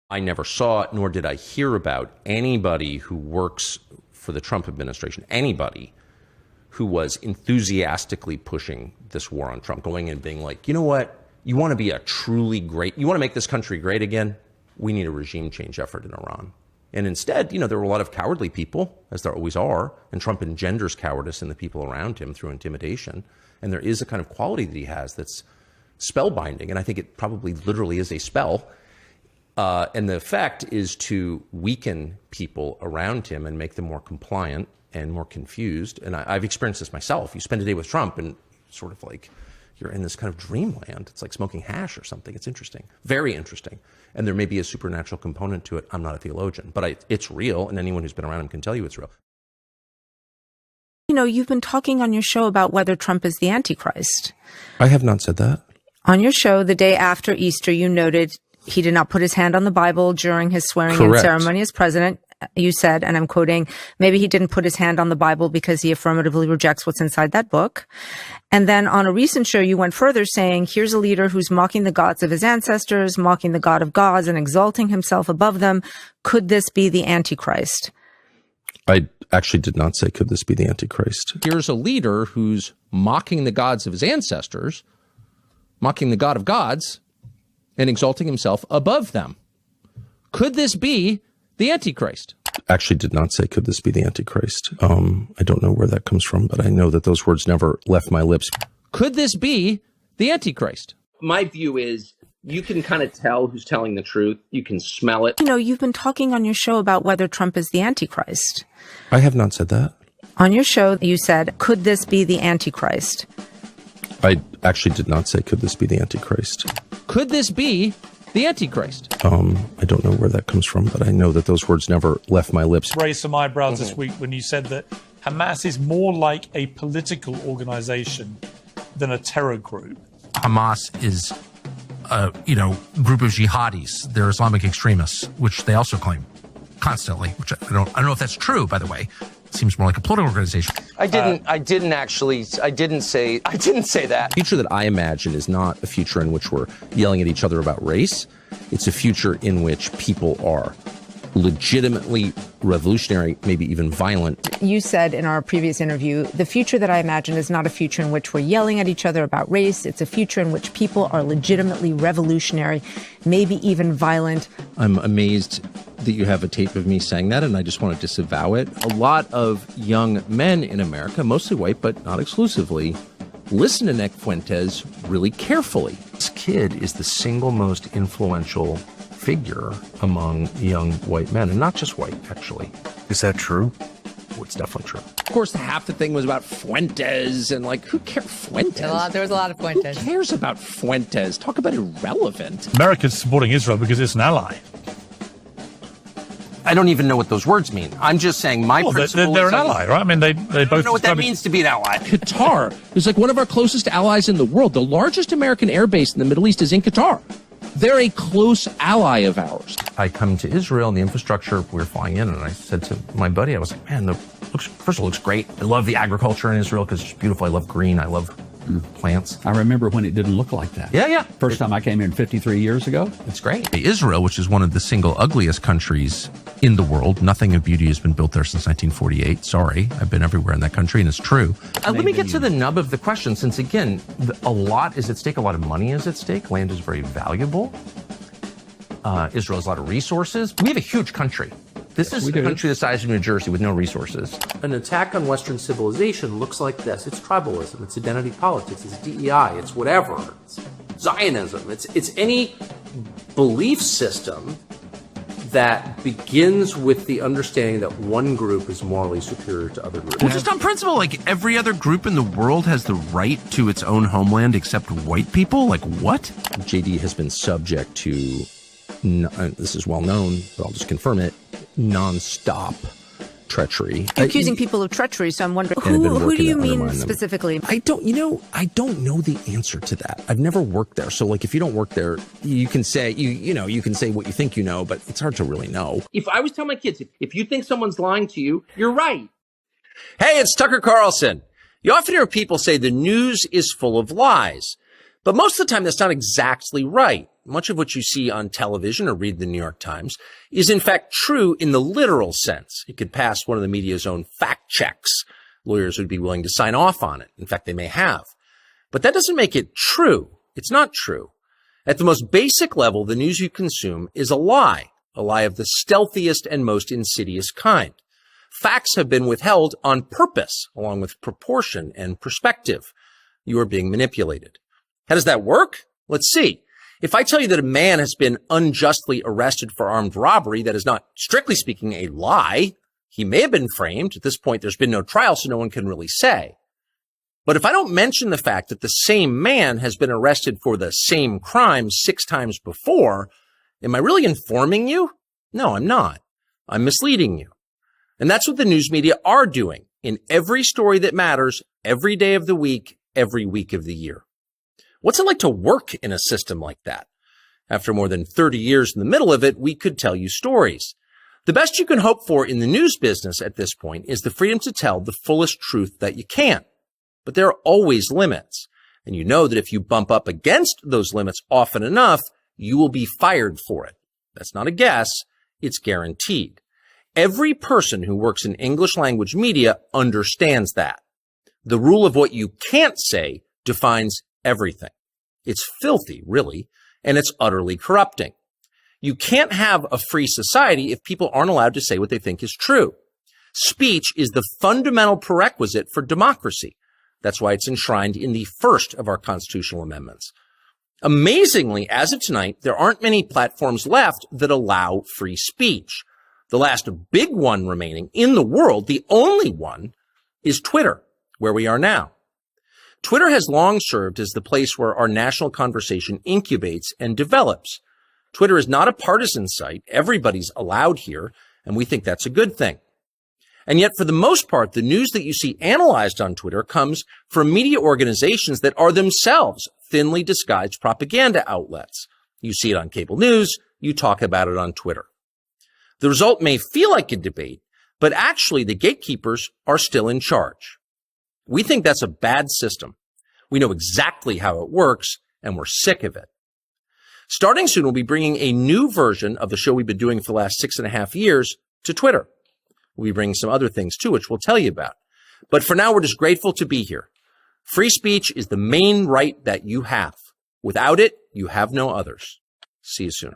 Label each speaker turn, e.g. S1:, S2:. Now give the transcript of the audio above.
S1: I never saw, nor did I hear about anybody who works for the Trump administration, anybody who was enthusiastically pushing this war on Trump, going in and being like, you know what, you want to be a truly great, you want to make this country great again? We need a regime change effort in Iran. And instead, there were a lot of cowardly people, as there always are, and Trump engenders cowardice in the people around him through intimidation. And there is a kind of quality that he has that's spellbinding, and I think it probably literally is a spell. And the effect is to weaken people around him and make them more compliant and more confused. And I've experienced this myself. You spend a day with Trump and sort of like you're in this kind of dreamland. It's like smoking hash or something. It's interesting, very interesting. And there may be a supernatural component to it. I'm not a theologian, but it's real. And anyone who's been around him can tell you it's real.
S2: You've been talking on your show about whether Trump is the Antichrist.
S1: I have not said that.
S2: On your show, the day after Easter, you noted he did not put his hand on the Bible during his swearing-in
S1: Correct.
S2: ceremony as president. You said, and I'm quoting, maybe he didn't put his hand on the Bible because he affirmatively rejects what's inside that book. And then on a recent show, you went further saying, here's a leader who's mocking the gods of his ancestors, mocking the God of gods and exalting himself above them. Could this be the Antichrist?
S1: I actually did not say, could this be the Antichrist? Here's a leader who's mocking the gods of his ancestors, mocking the God of gods, and exalting himself above them. Could this be the Antichrist? Actually did not say, could this be the Antichrist? I don't know where that comes from, but I know that those words never left my lips. Could this be the Antichrist?
S3: My view is you can kind of tell who's telling the truth. You can smell it.
S2: You've been talking on your show about whether Trump is the Antichrist.
S1: I have not said that.
S2: On your show, you said, could this be the Antichrist?
S1: I actually did not say, could this be the Antichrist?
S3: Could this be the Antichrist?
S1: I don't know where that comes from, but I know that those words never left my lips.
S4: Raised some eyebrows this week when you said that Hamas is more like a political organization than a terror group.
S5: Hamas is a group of jihadis. They're Islamic extremists, which they also claim constantly, which I don't know if that's true, by the way. It seems more like a political organization.
S3: I didn't say that.
S1: The future that I imagine is not a future in which we're yelling at each other about race. It's a future in which people are legitimately revolutionary, maybe even violent.
S2: You said in our previous interview, the future that I imagine is not a future in which we're yelling at each other about race. It's a future in which people are legitimately revolutionary, maybe even violent.
S1: I'm amazed that you have a tape of me saying that, and I just want to disavow it. A lot of young men in America, mostly white, but not exclusively, listen to Nick Fuentes really carefully. This kid is the single most influential figure among young white men, and not just white, actually.
S6: Is that true?
S1: Oh, it's definitely true.
S3: Of course, half the thing was about Fuentes, and who cares? Fuentes?
S2: There was a lot of Fuentes.
S3: Who cares about Fuentes? Talk about irrelevant.
S4: America's supporting Israel because it's an ally.
S1: I don't even know what those words mean. I'm just saying principle
S4: they're an ally, right? I mean, they both...
S1: I don't know what that means to be an ally.
S3: Qatar is like one of our closest allies in the world. The largest American air base in the Middle East is in Qatar. They're a close ally of ours.
S1: I come to Israel and the infrastructure, we were flying in, and I said to my buddy, I was like, man, first of all, it looks great. I love the agriculture in Israel because it's beautiful. I love green. I love plants.
S6: I remember when it didn't look like that.
S1: Yeah.
S6: First time I came in 53 years ago.
S1: It's great.
S5: Israel, which is one of the single ugliest countries in the world. Nothing of beauty has been built there since 1948. Sorry, I've been everywhere in that country, and it's true.
S1: Let me get to the nub of the question, since, again, a lot is at stake. A lot of money is at stake. Land is very valuable. Israel has a lot of resources. We have a huge country. This is a country the size of New Jersey with no resources. An attack on Western civilization looks like this. It's tribalism. It's identity politics. It's DEI. It's whatever. It's Zionism. It's any belief system that begins with the understanding that one group is morally superior to other groups.
S5: Well, just on principle, like every other group in the world has the right to its own homeland except white people? Like what?
S1: JD has been subject to, this is well known, but I'll just confirm it, nonstop treachery.
S2: Accusing people of treachery, so I'm wondering, who do you mean specifically?
S1: I don't know the answer to that. I've never worked there. So if you don't work there, you can say, you can say what you think you know, but it's hard to really know.
S3: If I was telling my kids, if you think someone's lying to you, you're right.
S7: Hey, it's Tucker Carlson. You often hear people say the news is full of lies.
S1: But most of the time, that's not exactly right. Much of what you see on television or read the New York Times is in fact true in the literal sense. It could pass one of the media's own fact checks. Lawyers would be willing to sign off on it. In fact, they may have. But that doesn't make it true. It's not true. At the most basic level, the news you consume is a lie of the stealthiest and most insidious kind. Facts have been withheld on purpose, along with proportion and perspective. You are being manipulated. How does that work? Let's see. If I tell you that a man has been unjustly arrested for armed robbery, that is not, strictly speaking, a lie. He may have been framed. At this point, there's been no trial, so no one can really say. But if I don't mention the fact that the same man has been arrested for the same crime 6 times before, am I really informing you? No, I'm not. I'm misleading you. And that's what the news media are doing in every story that matters, every day of the week, every week of the year. What's it like to work in a system like that? After more than 30 years in the middle of it, we could tell you stories. The best you can hope for in the news business at this point is the freedom to tell the fullest truth that you can. But there are always limits. And you know that if you bump up against those limits often enough, you will be fired for it. That's not a guess. It's guaranteed. Every person who works in English language media understands that. The rule of what you can't say defines everything. It's filthy, really, and it's utterly corrupting. You can't have a free society if people aren't allowed to say what they think is true. Speech is the fundamental prerequisite for democracy. That's why it's enshrined in the first of our constitutional amendments. Amazingly, as of tonight, there aren't many platforms left that allow free speech. The last big one remaining in the world, the only one, is Twitter, where we are now. Twitter has long served as the place where our national conversation incubates and develops. Twitter is not a partisan site. Everybody's allowed here, and we think that's a good thing. And yet, for the most part, the news that you see analyzed on Twitter comes from media organizations that are themselves thinly disguised propaganda outlets. You see it on cable news. You talk about it on Twitter. The result may feel like a debate, but actually the gatekeepers are still in charge. We think that's a bad system. We know exactly how it works, and we're sick of it. Starting soon, we'll be bringing a new version of the show we've been doing for the last 6.5 years to Twitter. We'll be bringing some other things too, which we'll tell you about. But for now, we're just grateful to be here. Free speech is the main right that you have. Without it, you have no others. See you soon.